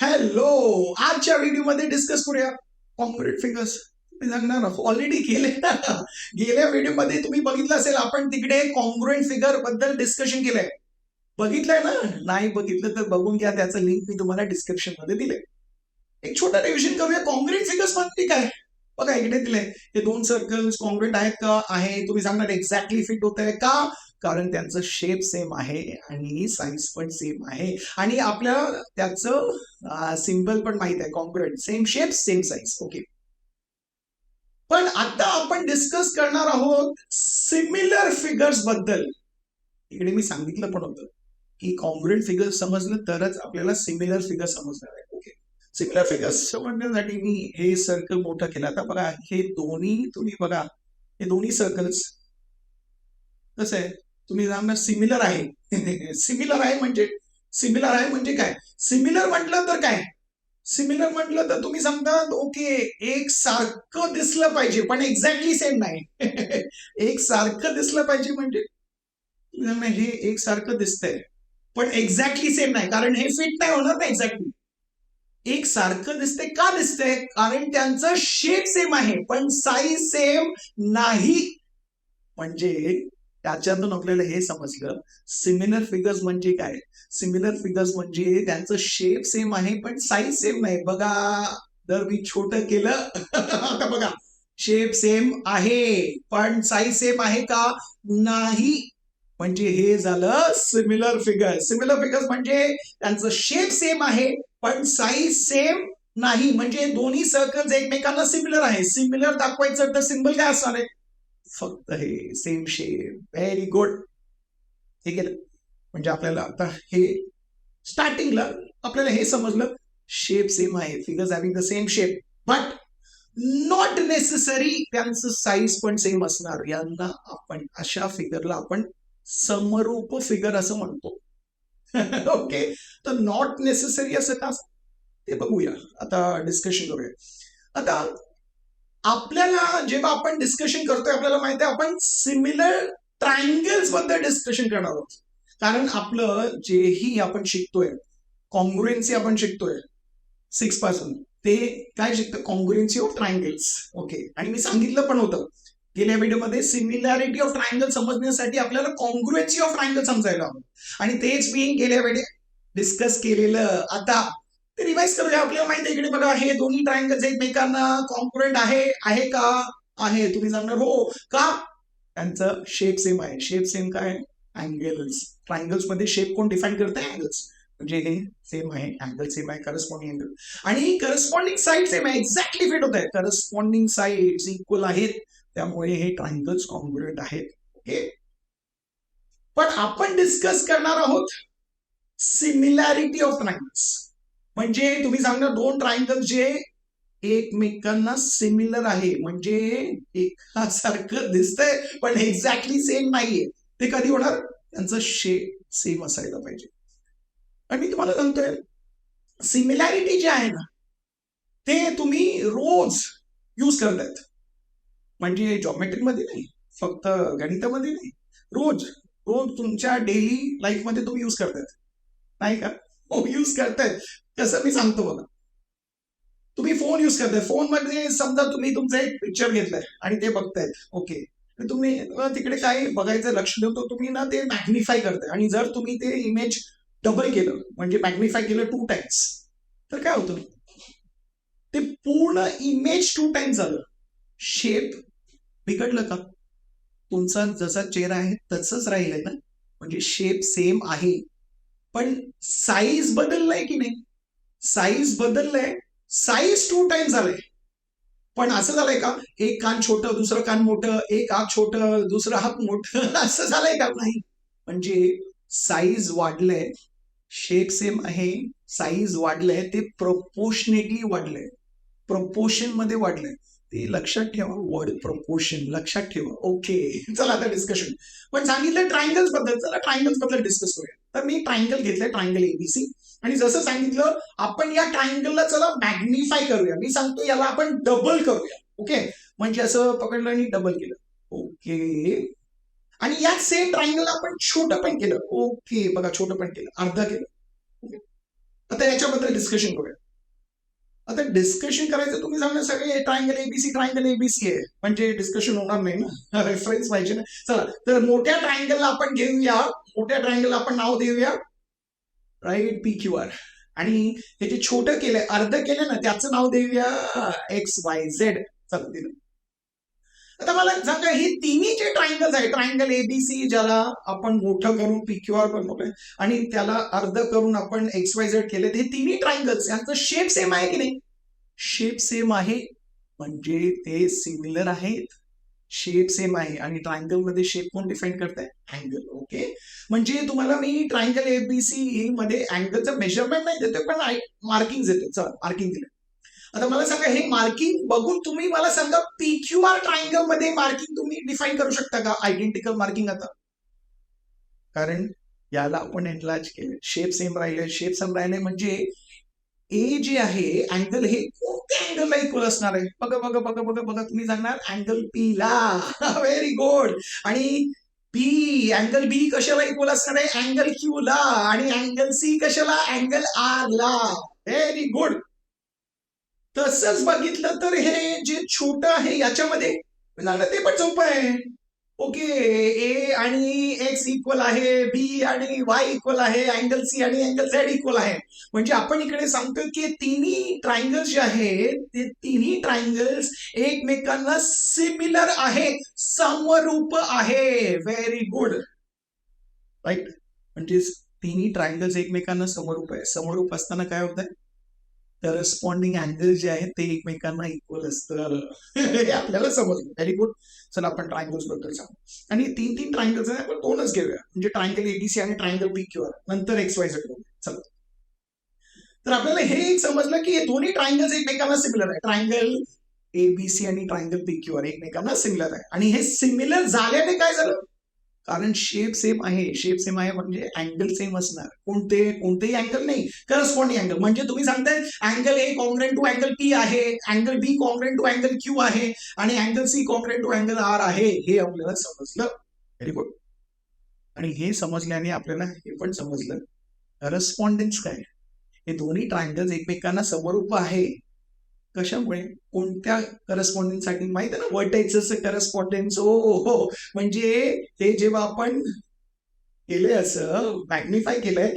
Hello. आजच्या व्हिडिओमध्ये discuss करूया कॉन्क्रीट फिगर्स. मी सांगणार ऑलरेडी केले ना. गेल्या व्हिडिओमध्ये तुम्ही बघितलं असेल, आपण तिकडे कॉन्ग्रुएंट फिगर बद्दल डिस्कशन केलंय. बघितलंय ना? नाही बघितलं तर बघून घ्या, त्याचं लिंक मी तुम्हाला डिस्क्रिप्शन मध्ये दिले. एक छोटा रिव्हिजन करूया. कॉन्क्रीट फिगर्स म्हणजे काय? बघा इकडे दिलंय, हे दोन सर्कल्स कॉन्क्रीट आहेत का? आहे. तुम्ही सांगणार एक्झॅक्टली फिट होत आहे का? कारण त्यांचं शेप सेम आहे आणि साईज पण सेम आहे, आणि आपल्याला त्याचं सिम्बल पण माहित आहे. Concrete same shape same size. Okay. पण आता आपण डिस्कस करणार आहोत सिमिलर फिगर्स बद्दल. इकडे मी सांगितलं पण होतं की कॉन्ग्रुएंट फिगर्स समजलं तरच आपल्याला सिमिलर फिगर समजणार आहे. ओके. सिमिलर फिगर्स समजण्यासाठी मी हे सर्कल मोठं केलं. आता बघा, हे दोन्ही तुम्ही बघा, हे दोन्ही सर्कल्स कसं आहे, तुम्ही सांगणार सिमिलर आहे. सिमिलर आहे म्हणजे, सिमिलर आहे म्हणजे काय? सिमिलर म्हटलं तर काय? सिमिलर म्हटलं तर तुम्ही सांगता ओके, एक सारखं दिसलं पाहिजे पण एक्झॅक्टली सेम नाही. एक सारखं दिसलं पाहिजे म्हणजे हे एक सारखं दिसतंय पण एक्झॅक्टली सेम नाही, कारण हे फिट नाही होणार ना एक्झॅक्टली. एक सारखं दिसतंय का दिसतंय? कारण त्यांचं शेप सेम आहे पण साईज सेम नाही. म्हणजे त्याच्यातून आपल्याला हे समजलं सिमिलर फिगर्स म्हणजे काय. सिमिलर फिगर्स म्हणजे त्यांचं शेप सेम आहे पण साईज सेम नाही. बघा, जर मी छोटं केलं आता बघा, शेप सेम आहे पण साईज सेम आहे का? नाही. म्हणजे हे झालं सिमिलर फिगर. सिमिलर फिगर्स म्हणजे त्यांचं शेप सेम आहे पण साईज सेम नाही. म्हणजे दोन्ही सर्कल्स एकमेकांना सिमिलर आहे. सिमिलर दाखवायचं तर सिम्बल काय असणार आहे? फक्त हे सेम शेप. Very good. ठीक आहे. म्हणजे आपल्याला आता हे स्टार्टिंगला आपल्याला हे समजलं, शेप सेम आहे, figures having the same shape, but not necessary त्यांचं साईज पण सेम असणार. यांना आपण, अशा फिगरला आपण समरूप फिगर असं म्हणतो. ओके. तर नॉट नेसेसरी असं का ते बघूया, आता डिस्कशन करूया. आता आपल्याला जेव्हा आपण डिस्कशन करतोय, आपल्याला माहिती आहे आपण सिमिलर ट्रायंगल्स बद्दल डिस्कशन करणार आहोत. कारण आपलं जेही आपण शिकतोय, कॉन्ग्रुएन्सी आपण शिकतोय 6 पासून, ते काय शिकतं? कॉन्ग्रुएन्सी ऑफ ट्रायंगल्स. ओके. आणि मी सांगितलं पण होतं गेल्या व्हिडिओमध्ये, सिमिलॅरिटी ऑफ ट्रायंगल समजण्यासाठी आपल्याला कॉन्ग्रुएन्सी ऑफ ट्रायंगल समजायला हवं, आणि तेच मी गेल्या वेळी डिस्कस केलेलं. आता ते रिवाइज करूया. आपल्याला माहिती आहे, इकडे बघा, हे दोन्ही ट्रायंगल्स एकमेकांना कॉन्ग्रुएंट आहे का? आहे. तुम्ही सांगणार हो का? त्यांचं शेप सेम आहे. शेप सेम काय? अँगल्स. ट्रायंगल्स मध्ये शेप कोण डिफाईन करते? अँगल्स. म्हणजे हे सेम आहे, अँगल सेम आहे, करस्पॉन्डिंग अँगल आणि करस्पॉन्डिंग साईड सेम आहे, एक्झॅक्टली फिट होत आहे. करस्पॉन्डिंग साईड इक्वल आहेत, त्यामुळे हे ट्रायंगल्स कॉन्ग्रुएंट आहेत. ओके. पण आपण डिस्कस करणार आहोत सिमिलॅरिटी ऑफ ट्रायंगल्स. म्हणजे तुम्ही सांगणार दोन ट्रायंगल जे एकमेकांना सिमिलर आहे, म्हणजे एकासारखं दिसतंय पण एक्झॅक्टली सेम नाहीये. ते कधी होणार? त्यांचं शेप सेम असायला पाहिजे. आणि मी तुम्हाला सांगतोय, सिमिलॅरिटी जे आहे ना, ते तुम्ही रोज यूज करतायत. म्हणजे जॉमेट्रीमध्ये नाही, फक्त गणितामध्ये नाही, रोज रोज तुमच्या डेली लाईफ मध्ये तुम्ही यूज करतायत. नाही का? हो, यूज करतायत. कसं मी सांगतो बघा, तुम्ही फोन यूज करताय, फोन मध्ये समजा तुम्ही तुमचा एक पिक्चर घेतलाय आणि ते बघतायत. ओके. तुम्ही तिकडे काय बघायचं लक्ष देतो, तुम्ही ना ते मॅग्निफाय करताय, आणि जर तुम्ही ते इमेज डबल केलं, म्हणजे मॅग्निफाय केलं 2 टाइम्स, तर काय होतं? ते पूर्ण इमेज 2 टाइम्स झालं. शेप बिघडलं का? तुमचा जसा चेहरा आहे तसंच राहील ना. म्हणजे शेप सेम आहे पण साईज बदललाय की नाही? साईज बदललंय. साईज 2 टाइम्स झालंय. पण असं झालंय का एक कान छोटं दुसरं कान मोठं, एक हात छोटं दुसरं हात मोठं, असं झालंय का? नाही. म्हणजे साईज वाढलंय, शेप सेम आहे, साईज वाढलंय, ते प्रपोर्शनेटली वाढलंय, प्रपोर्शन मध्ये वाढलंय. ते लक्षात ठेवा, वर्ड प्रपोर्शन लक्षात ठेवा. ओके. चला आता डिस्कशन. पण सांगितलं ट्रायंगल्स बद्दल, चला ट्रायंगल्स बद्दल डिस्कस करूया. तर मी ट्रायंगल घेतलंय, ट्रायंगल एबीसी, आणि जसं सांगितलं आपण या ट्रायंगलला चला मॅग्निफाय करूया. मी सांगतो याला आपण डबल करूया. ओके. म्हणजे असं पकडलं आणि डबल केलं. ओके. आणि या सेम ट्रायंगल आपण छोटं पण केलं. ओके. बघा, छोटं पण केलं, अर्धा केलं. ओके. आता याच्याबद्दल डिस्कशन करूया. आता डिस्कशन करायचं तुम्ही सांगणार सगळे ट्रायंगल एबीसी आहे म्हणजे डिस्कशन होणार नाही ना, रेफरन्स पाहिजे ना. चला तर मोठ्या ट्रायंगलला आपण घेऊया, मोठ्या ट्रायंगलला आपण नाव देऊया राईट पी क्यू आर, आणि हे जे छोटं केलंय अर्ध केलंय ना त्याचं नाव देऊया एक्स वाय झेड. चला दिलं. आता मला सांगा हे तिन्ही जे ट्रायंगल्स आहे, ट्रायंगल एबीसी ज्याला आपण मोठं करून पी क्यू आर बनवलंय आणि त्याला अर्ध करून आपण एक्स वाय झेड केले, हे तिन्ही ट्रायंगल्स यांचा शेप सेम आहे की नाही? शेप सेम आहे म्हणजे ते सिमिलर आहेत. शेप सेम आहे आणि ट्रायंगल मध्ये शेप कोण डिफाईन करताय? अँगल. ओके, म्हणजे तुम्हाला मी ट्रायंगल एबीसी मध्ये अँगलचं मेजरमेंट नाही देतोय पण मार्किंग देतोय. चला मार्किंग दिलं. आता मला सांगा हे मार्किंग बघून तुम्ही मला सांगा पीक्यू आर ट्रायंगल मध्ये मार्किंग तुम्ही डिफाईन करू शकता का? Identical marking. आता कारण याला आपण एनलार्ज केले, शेप सेम राहिले, शेप सेम राहिले म्हणजे ए जे आहे अँगल हे कोणत्या अँगलला इक्वल असणार आहे? बघा बघा बघा बघा बघा तुम्ही सांगणार अँगल पी ला. Very good. आणि बी अँगल बी कशाला इक्वल असणार आहे? अँगल क्यू ला. आणि अँगल सी कशाला? अँगल आर ला. Very good. तसंच बघितलं तर हे जे छोटं आहे याच्यामध्ये ते पण सोपं आहे. ओके, ए आणि एक्स इक्वल आहे, बी आणि वाय इक्वल आहे, अँगल सी आणि अँगल झेड इक्वल आहे. म्हणजे आपण इकडे सांगतो की तिन्ही ट्रायंगल्स जे आहेत ते तिन्ही ट्रायंगल्स एकमेकांना सिमिलर आहे, समरूप आहे. Very good. राईट, म्हणजे तिन्ही ट्रायंगल्स एकमेकांना समरूप आहे. समरूप असताना काय होत आहे? करस्पॉन्डिंग अँगल जे आहेत ते एकमेकांना इक्वल असतं. हे आपल्याला समजलं. Very good. चला आपण ट्रायंगल्स बद्दल सांगू. आणि तीन ट्रायंगल्स आहे आपण दोनच घेऊया, म्हणजे ट्रायंगल एबीसी आणि ट्रायंगल पी क्यू आर, नंतर एक्स वाय झेड. चला तर आपल्याला हे एक समजलं की हे दोन्ही ट्रायंगल्स एकमेकांना सिमिलर आहे. ट्रायंगल एबीसी आणि ट्रायंगल पी क्यू आर एकमेकांना सिमिलर आहे. आणि हे सिमिलर झाल्याने काय झालं? कारण शेप सेम आहे. शेप सेम आहे म्हणजे अँगल सेम असणार. कोणतेही अँगल नाही, करस्पॉन्डिंग अँगल. म्हणजे तुम्ही सांगताय angle A congruent to angle P आहे, angle B congruent to angle Q आहे आणि angle C congruent to angle R आहे. हे आपल्याला समजलं. Very good. आणि हे समजल्याने आपल्याला हे पण समजलं करस्पॉन्डन्स काय. हे दोन्ही ट्रायंगल्स एकमेकांना समरूप आहे. कशामुळे? कोणत्या करस्पॉन्डन्ससाठी? माहित आहे ना, वर्टेक्सचं करस्पॉन्डन्स. हो, म्हणजे हे जेव्हा आपण केलंय असं मॅग्निफाय केलंय,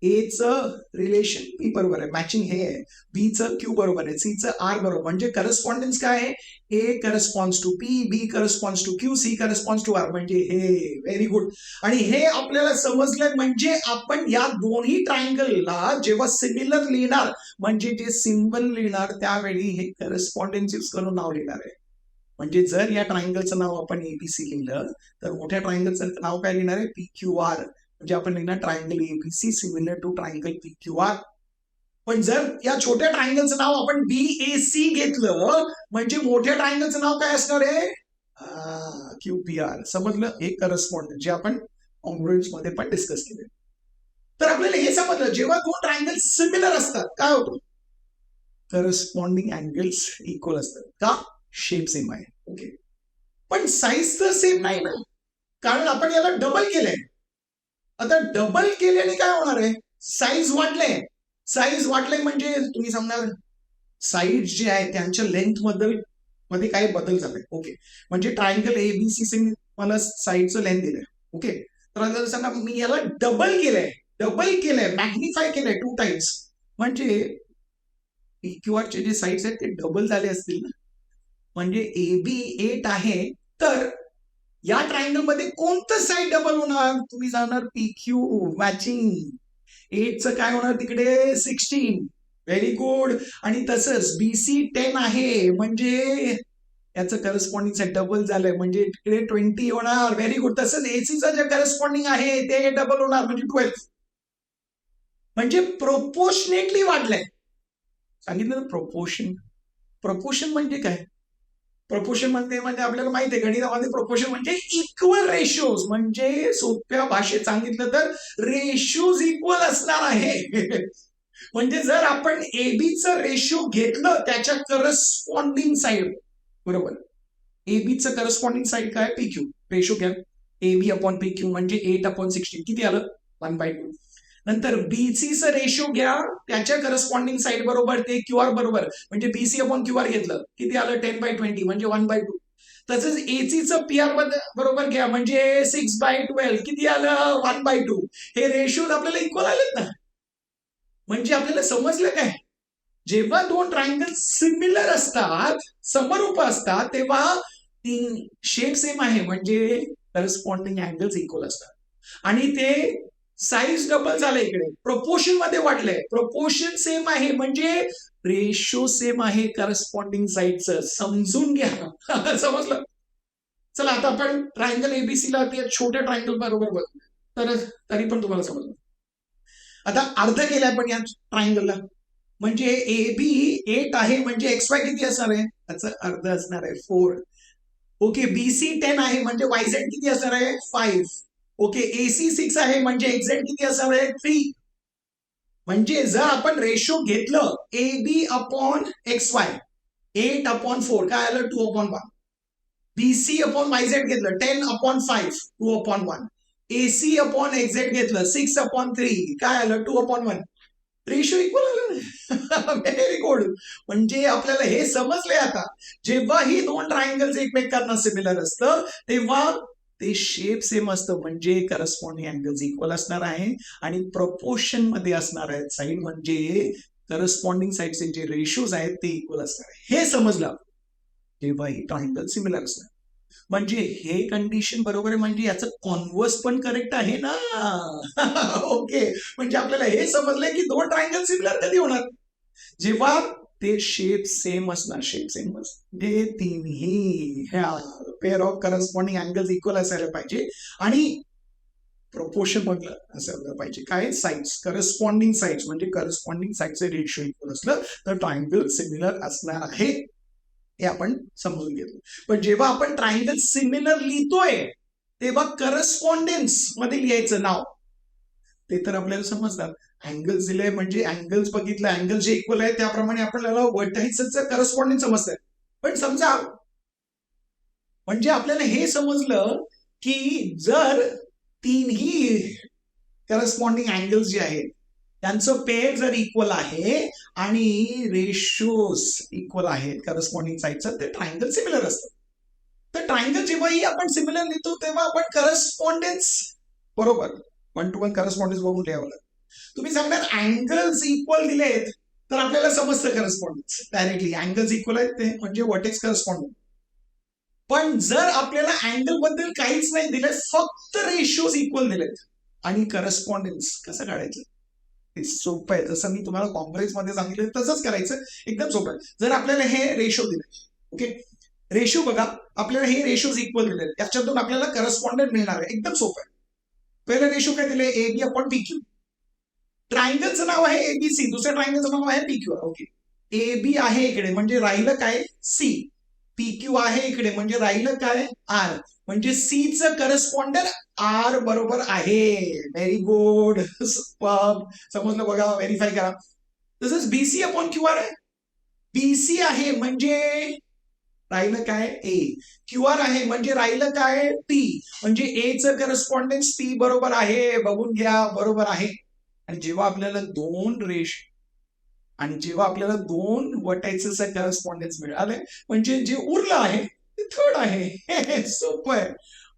एचं रिलेशन बी बरोबर आहे, मॅचिंग हे आहे, बीचं क्यू बरोबर आहे, सीचं आर बरोबर. म्हणजे करस्पॉन्डन्स काय आहे? A corresponds to P, B corresponds to Q, C corresponds to R. म्हणजे हे. Very good. आणि हे आपल्याला समजलं म्हणजे आपण या दोन्ही ट्रायंगलला जेव्हा सिमिलर लिहिणार म्हणजे जे सिम्बल लिहिणार त्यावेळी हे करस्पॉन्डन्स यूज करून नाव लिहिणार आहे. म्हणजे जर या ट्रायंगलचं नाव आपण एबीसी लिहिलं तर मोठ्या ट्रायंगलचं नाव काय लिहिणार आहे? P Q R. म्हणजे आपण लिहिणार triangle A B C similar to triangle P Q R. पण जर या छोट्या ट्रायंगलचं नाव आपण बीएसी घेतलं म्हणजे मोठ्या ट्रायंगलचं नाव काय असणार आहे? QPR. समजलं? हे करस्पॉन्डन्स जे आपण कॉन्ग्रुएंस मध्ये पण डिस्कस केले. तर आपल्याला हे समजलं जेव्हा दोन ट्रायंगल सिमिलर असतात काय होतं? करस्पॉन्डिंग अँगल्स इक्वल असतात. का? शेप सेम आहे. ओके, पण साईज तर सेम नाही ना, कारण आपण याला डबल केलंय. आता डबल केल्याने काय होणार आहे? साईज वाढले. साईज वाढले म्हणजे तुम्ही समजणार साईड जे आहे त्यांच्या लेंथ मध्ये काय बदल झाले. ओके, म्हणजे ट्रायंगल एबीसी मला साईडचं लेंथ दिलंय. ओके, तर आता सांगा मी याला डबल केलंय, मॅग्निफाय केलंय 2 टाइम्स, म्हणजे पीक्यूआरचे जे साईड्स आहेत ते डबल झाले असतील ना. म्हणजे AB 8 आहे तर या ट्रायंगल मध्ये कोणतं साईड डबल होणार? तुम्ही जाणार PQ मॅचिंग. 8चं काय होणार तिकडे? 16. Very good. आणि तसंच BC 10 आहे म्हणजे याचं करस्पॉन्डिंग साईड डबल झालंय म्हणजे तिकडे 20 होणार. Very good. तसंच ACचं जे करस्पॉन्डिंग आहे ते डबल होणार म्हणजे 12. म्हणजे प्रोपोर्शनेटली वाढलंय. सांगितलं प्रपोर्शन म्हणजे काय? प्रपोर्शन म्हणजे आपल्याला माहिती आहे गणितामध्ये प्रपोर्शन म्हणजे इक्वल रेशोज. म्हणजे सोप्या भाषेत सांगितलं तर रेशोज इक्वल असणार आहे. म्हणजे जर आपण एबीचं रेशो घेतलं त्याच्या करस्पॉन्डिंग साईड बरोबर, एबीचं करस्पॉन्डिंग साईड काय? PQ. रेशो घ्या AB अपॉन PQ म्हणजे 8/16 किती आलं? 1/2. नंतर बीसीचं रेशो घ्या त्याच्या करस्पॉन्डिंग साईड बरोबर ते क्यूआर बरोबर, म्हणजे बीसी अपॉन क्यूआर घेतलं किती आलं 10/20 म्हणजे 1/2. तसंच एसीचं पीआर बरोबर घ्या म्हणजे 6/12 किती आलं 1/2. हे रेशो आपल्याला इक्वल आलेत ना. म्हणजे आपल्याला समजलं काय, जेव्हा दोन ट्रायंगल सिमिलर असतात, समरूप असतात, तेव्हा तीन शेप सेम आहे म्हणजे करस्पॉन्डिंग अँगल्स इक्वल असतात. आणि ते साईज डबल झालं, इकडे प्रपोर्शन मध्ये वाढलंय, प्रपोर्शन सेम आहे म्हणजे रेशो सेम आहे करस्पॉन्डिंग साईडचं. समजून घ्या. समजलं. चला आता आपण ट्रायंगल एबीसी ला ते छोट्या ट्रायंगल बरोबर बघ, तर तरी पण तुम्हाला समजलं. आता अर्ध केलाय पण या ट्रायंगलला, म्हणजे ए बी 8 आहे म्हणजे एक्स वाय किती असणार आहे, त्याचं अर्ध असणार आहे 4. ओके, बीसी 10 आहे म्हणजे वायझेड किती असणार आहे 5. ओके, एसी 6 आहे म्हणजे एक्झेड किती असणार आहे 3. म्हणजे जर आपण रेशो घेतलं A B upon X Y 8/4 काय आलं 2/1. बीसी अपॉन वायझेड घेतलं 10/5 2/1. एसी अपॉन एक्झेड घेतलं 6/3 काय आलं 2/1. रेशो इक्वल आलं. Very good. म्हणजे आपल्याला हे समजले आता, जेव्हा ही दोन ट्रायंगल्स एकमेकांना सिमिलर असतं तेव्हा ते शेप सेम असतं म्हणजे करस्पॉन्डिंग अँगल्स इक्वल असणार आहे आणि प्रपोर्शन मध्ये असणार आहेत साईड, म्हणजे करस्पॉन्डिंग साईडचे जे रेशोज आहेत ते इक्वल असणार आहे. हे समजलं जेव्हा ही ट्रायंगल सिमिलर असणार. म्हणजे हे कंडिशन बरोबर आहे, म्हणजे याचं कॉन्व्हर्स पण करेक्ट आहे ना. ओके, म्हणजे आपल्याला हे समजलंय की दोन ट्रायंगल सिमिलर कधी होणार, जेव्हा ते शेप सेम असणार. शेप सेम म्हणजे तिन्ही ह्या pair of corresponding angles equal असायला पाहिजे आणि प्रपोर्शन मधलं असायला पाहिजे. काय साईड्स, करस्पॉन्डिंग साईड्स म्हणजे करस्पॉन्डिंग साईडचे रेशिओ इक्वल असलं तर ट्रायंगल सिमिलर असणार आहे, हे आपण समजून घेतो. पण जेव्हा आपण ट्रायंगल सिमिलर लिहितोय तेव्हा करस्पॉन्डन्स मध्ये लिहायचं नाव, ते तर आपल्याला समजतात. अँगल्स दिले म्हणजे अँगल्स बघितलं, अँगल जे इक्वल आहे त्याप्रमाणे आपल्याला वर्टाइसेसचं करस्पॉन्डन्स समजतंय. पण समजा म्हणजे आपल्याला हे समजलं की जर तीनही करस्पॉन्डिंग अँगल्स जे आहेत त्यांचं पेअर जर इक्वल आहे आणि रेशोज इक्वल आहेत करस्पॉन्डिंग साईडचं, ते ट्रायंगल सिमिलर असतं. तर ट्रायंगल जेव्हाही आपण सिमिलर लिहितो तेव्हा आपण करस्पॉन्डन्स बरोबर 1-to-1 करस्पॉन्डन्स बघून ठेवावं लागतं. तुम्ही सांगणार अँगल्स इक्वल दिलेत तर आपल्याला समजतं करस्पॉन्डन्स डायरेक्टली, अँगल्स इक्वल आहेत ते म्हणजे व्हर्टेक्स करस्पॉन्डन्स. पण जर आपल्याला अँगल बद्दल काहीच नाही दिलं, फक्त रेशोज इक्वल दिलेत आणि करस्पॉन्डन्स कसं काढायचं, सोपं आहे. जसं मी तुम्हाला कॉम्प्रेस मध्ये सांगितलं तसंच करायचं, एकदम सोपं आहे. जर आपल्याला हे रेशो दिले, ओके रेशो बघा, आपल्याला हे रेशोज इक्वल दिले, त्याच्यातून आपल्याला करस्पॉन्डंट मिळणार आहे, एकदम सोपं आहे. पहिलं रेशो काय दिले, A B upon P Q. ट्रायंगलचं नाव आहे एबीसी, दुसऱ्या ट्रायंगलचं नाव आहे P Q. Okay, A B आहे इकडे म्हणजे राहिलं काय सी, पी क्यू आहे इकडे म्हणजे राहिलं काय आर, म्हणजे सी चं करस्पॉन्डर आर बरोबर आहे. व्हेरी गुड, समजलं बघा, व्हेरीफाय करा. तसंच बीसी अपॉन क्यू आर आहे, बीसी आहे म्हणजे राहिलं काय ए, क्यू आर आहे म्हणजे राहिलं काय पी, म्हणजे ए चं करस्पॉन्डन्स पी बरोबर आहे, बघून घ्या बरोबर आहे. आणि जेव्हा आपल्याला दोन रेश आणि जेव्हा आपल्याला दोन वर्टाइसेसचं करस्पॉन्डन्स मिळाले म्हणजे जे उरलं आहे ते थर्ड आहे. सोपं आहे.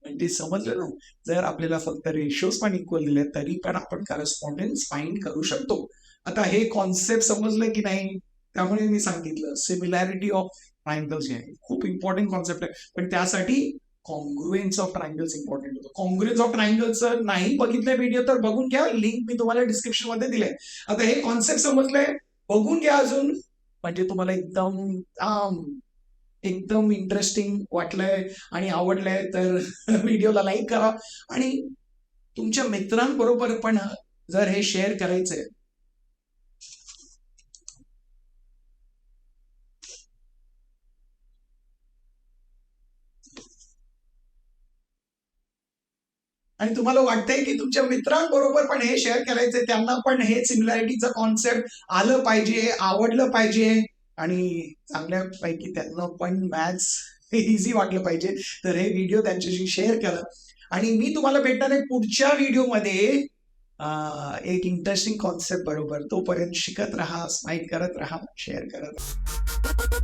म्हणजे समजलं ना, जर आपल्याला फक्त रेशोज पण इक्वल दिले तरी पण आपण करस्पॉन्डन्स फाइंड करू शकतो. आता हे कॉन्सेप्ट समजलं की नाही, त्यामुळे मी सांगितलं सिमिलॅरिटी ऑफ ट्रायंगल्स जे आहे खूप इम्पॉर्टंट कॉन्सेप्ट आहे, पण त्यासाठी कॉन्ग्रुएन्स ऑफ ट्रायंगल्स इम्पॉर्टंट होतं. कॉन्ग्रुएन्स ऑफ ट्रायंगल्सचं नाही बघितलंय व्हिडिओ तर बघून घ्या, लिंक मी तुम्हाला डिस्क्रिप्शन मध्ये दिलंय. आता हे कॉन्सेप्ट समजलंय, बघून घ्या अजून, म्हणजे तुम्हाला एकदम इंटरेस्टिंग वाटलंय आणि आवडलंय तर व्हिडिओला लाईक करा आणि तुमच्या मित्रांबरोबर पण जर हे शेअर करायचंय. आणि तुम्हाला वाटतंय की तुमच्या मित्रांबरोबर पण हे शेअर करायचंय, त्यांना पण हे सिमिलॅरिटीचं कॉन्सेप्ट आलं पाहिजे, आवडलं पाहिजे आणि चांगल्यापैकी त्यांना पण मॅथ्स इझी वाटलं पाहिजे, तर हे व्हिडिओ त्यांच्याशी शेअर करा. आणि मी तुम्हाला भेटणार आहे पुढच्या व्हिडिओमध्ये एक इंटरेस्टिंग कॉन्सेप्ट बरोबर. तोपर्यंत शिकत राहा, स्माइल करत राहा, शेअर करत राहा.